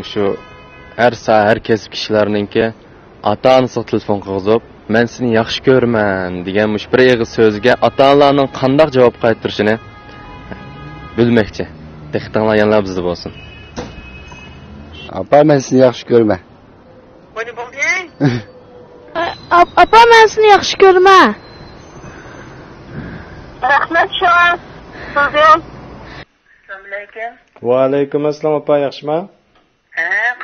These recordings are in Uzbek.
Şu her saat herkes kişilerinki ata-anası telefon qilib, "Men seni yaxshi ko'raman" degan mush bir eg'iz so'zga ata-onalarning qanday javob qaytarishini bilmoqchi. Diqqatinglar yana bizda bo'lsin. Apa men seni yaxshi ko'raman. Qo'ydi bo'ldi. Apa men seni yaxshi ko'raman. Rahmat sho'an. So'zim. Assalomu alaykum. Va alaykum assalom opa, yaxshimi?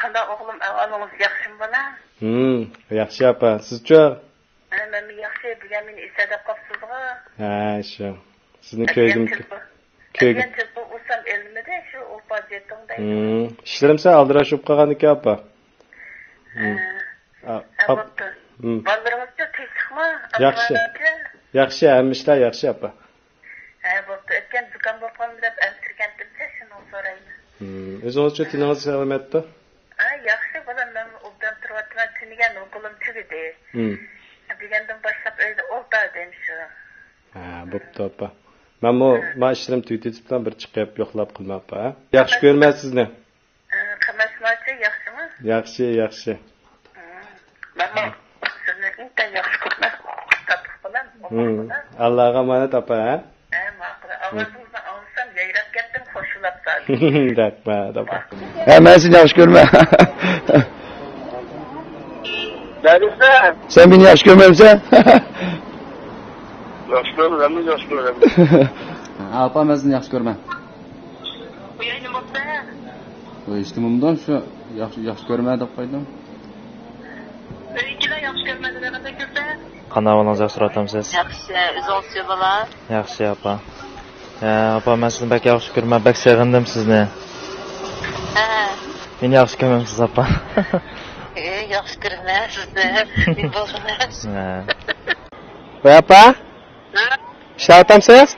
Qanday o'g'lim, ahvolingiz yaxshimi bola? Yaxshi opa. Sizchi? Men yaxshi, bugun meni esada qolibsiz-ku. Ha, shu. Sizni ko'rdim. Ko'rdim. O'sam elimda shu o'pajetongda. Ishlarimsa aldirashib qolgan ekan opa. Bolalarimiz tinchlikmi? Yaxshi. Yaxshi, hamma ishlar yaxshi opa. Bo'pti. O'tgan do'kon bo'lib deb ayttirgandim-da, shuni so'rayman. O'zingizcha tilingiz salomatmi? Yaxshi, bolam, men obdan turibman, tinigan o'g'lim tugidi. Degandan boshlab uyda o'ltirdim shu. Bo'pti opa. Men ishlarim tugatib bilan bir chiqib yo'qlab qilmabman, ha? Yaxshi ko'rman sizni. Qamasmachi, yaxshimi? Yaxshi, yaxshi. Men sizni inta yaxshi ko'raman. Allohga omonat opa, ha? Ovozingizni olsam, yayrab ketdim, qo'shilib qoldim. Rahmat opa. Men seni yaxshi ko'raman. Darisa, Sen beni yaxshi ko'rmaysan? yaxshi ko'raman, yaxshi ko'raman. Apa men seni yaxshi ko'raman. Bu yerni bo'lsa, Eshitdim shu yaxshi ko'raman deb qo'ydim. ikkilar yaxshi ko'rmadi demasa ko'rsa. Qanday bo'lingiz yaxshi o'tamsiz? Yaxshi, o'zingizchi bola. Yaxshi opa. Opa, men sizni bak yaxshi ko'raman, bak sevgandim sizni. Meni yaxshi ko'rmamsiz opa. Yaxshi ko'raman sizni. Men bo'lsam. Voy opa? Ishlatamsiz?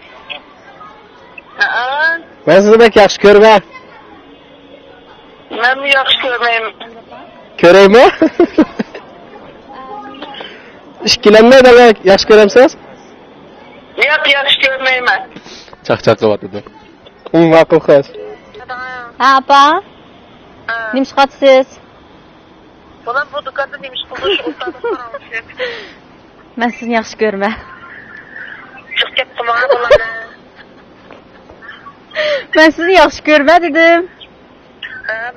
Men sizni bak yaxshi ko'raman. Men yaxshi ko'rmayman. Ko'raymi? Ishkilanmay demak yaxshi ko'ramsiz? Yo'q, yaxshi ko'rmayman. Chaqchaq qilyapti. Ma'qul qiz. Apa? Nima chiqasiz? Bolam bu do'konda nima ish qilish o'rtadim. Men sizni yaxshi ko'raman. Chiqib ketdim bolam. Men sizni yaxshi ko'raman dedim.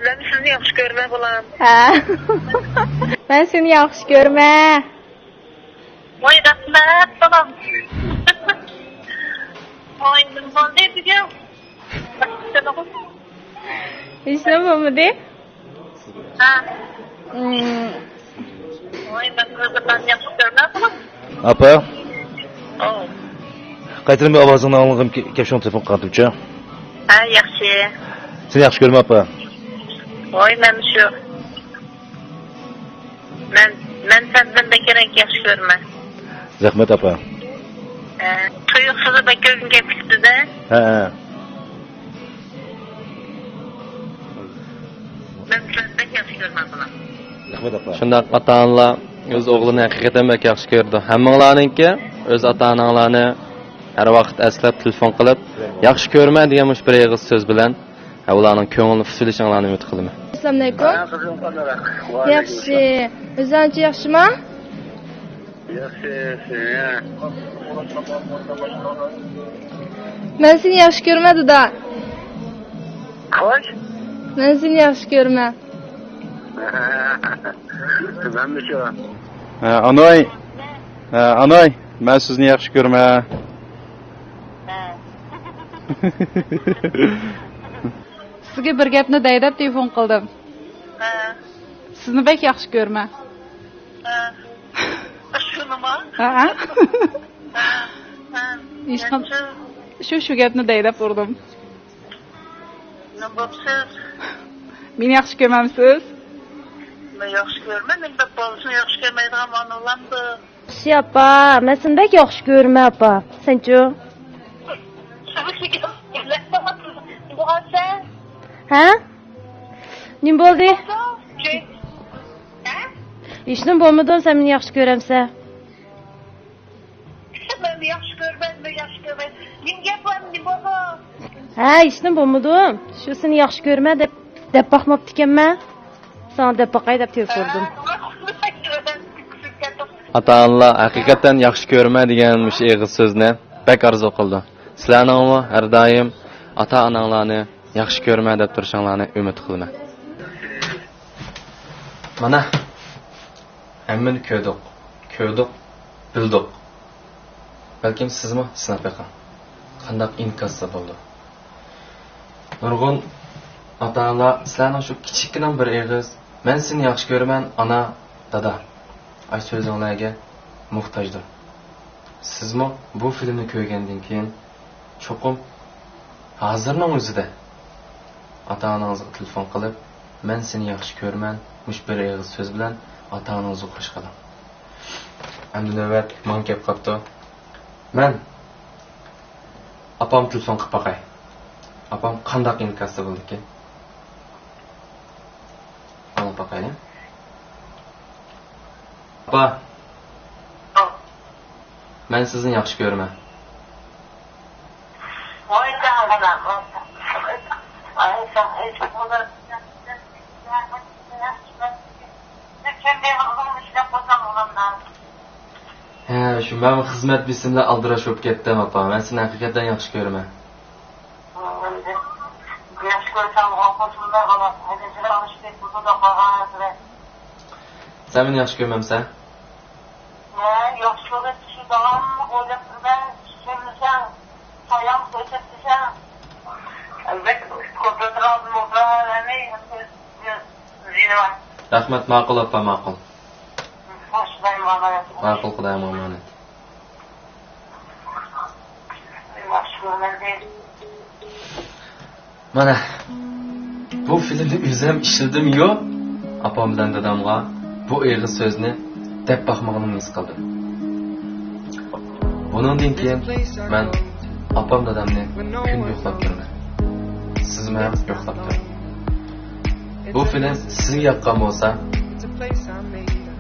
Men sizni yaxshi ko'raman bolam. Men seni yaxshi ko'raman. Voy rahmat bolam. Voy nima bo'ldi bugun? Hech nima bo'lmadi? Voy men ko'zimdan yaxshi ko'raman bolam. Opa. Qaytarim bir ovozingni olg'im kelib telefon qildim-chi. Yaxshi. Seni yaxshi ko'raman opa. Voy men shu. Men sendan bekerak yaxshi ko'raman. Rahmat opa. Tuyuqsiz beko'zim kelibdi-da. Men sendan yaxshi ko'raman bolam. Rahmat opa. Shunday ota-onalar o'z o'g'lini haqiqatan bak yaxshi ko'rdi. Hammanglarningki o'z ota-onalarni har vaqt eslab telefon qilib, yaxshi ko'raman degan mush bir eg'iz so'z bilan ularning ko'nglini fusilishinglarni umid qilaman. Assalomu alaykum. Yaxshi. O'zingchi yaxshimi? Yaxshi. Men seni yaxshi ko'raman dedi. Xo'sh. Men seni yaxshi ko'raman. Ben şu. Anoy, men sizni yaxshi ko'raman. Sizga bir gapni daydab telefon qildim. Sizni bek yaxshi ko'raman. Shunimi? Shu gapni daydab urdim. Nima bo'psiz? Meni yaxshi ko'rmamsiz? Men yaxshi ko'rman, men bolasini yaxshi ko'rmaydigan onalarni. Yaxshi opa, men seni bek yaxshi ko'raman opa. Senchi? Ha? Nima bo'ldi? Hech nima bo'lmadi, sen meni yaxshi ko'ramsan. Men yaxshi ko'rman. Nima gap bor, nima bo'ldi? Ha, hech nima bo'lmadi. Shu seni yaxshi ko'rma deb deb baxmapti ekanman. Sana deb baqay deb telefordum. Ata-onalar haqiqatan yaxshi ko'rma deganmish eg'iz so'zni bak arzu qildi. Sizlarning har doim ata-onalarni yaxshi ko'rma deb turishinglarni umid qilaman. Mana hammani ko'rdik, bildik. Balkim sizmi sinapaqa qandaq inkasda bo'ldi. Nurg'un ata-onalar sizlarning shu kichikgina bir eg'iz, men seni yaxshi ko'raman, ana, dada. Ay so'zinglarga muhtojdir. Sizmi bu filmni ko'rgandan keyin cho'qim hozirning o'zida ota-onangizga telefon qilib, men seni yaxshi ko'raman, mush bir eg'iz so'z bilan ota-onangizni xush qiling. Endi navbat men kelib qopti. Men apam telefon qilib baqay. Apam qandaq inkasda bo'ldi ekan? Ana baqayni. Apa. Men sizni yaxshi ko'raman. Voy canım. Ay sen hiç burada Shu men xizmat bisimda aldirash bo'lib ketdim, apa. Men seni haqiqatan yaxshi ko'raman. Yaxshi ko'rsam, oqo'shimda qolib, haydovchilar olishga burada qolgan. Sen meni yaxshi ko'rmamsan? Yaxshi ko'rib, shu davomni o'ylab turgan, tushunsan, soyam ko'rsatsan. Albatta, ko'proq mo'rani, zinoat. Rahmat, ma'qul apa, ma'qul. Xo'shday ma'naviyat. Ma'qul Xudoyim omonat. Yaxshi ko'rman. Mana bu filmni o'zim ishladim-yu, apam bilan dadamga bu eg'iz so'zni deb baxmag'imni his qildim. Bundan keyin men apam dadamni kun yo'qlab turman. Sizmi ham yo'qlab turing. Bu film sizga yoqqan bo'lsa,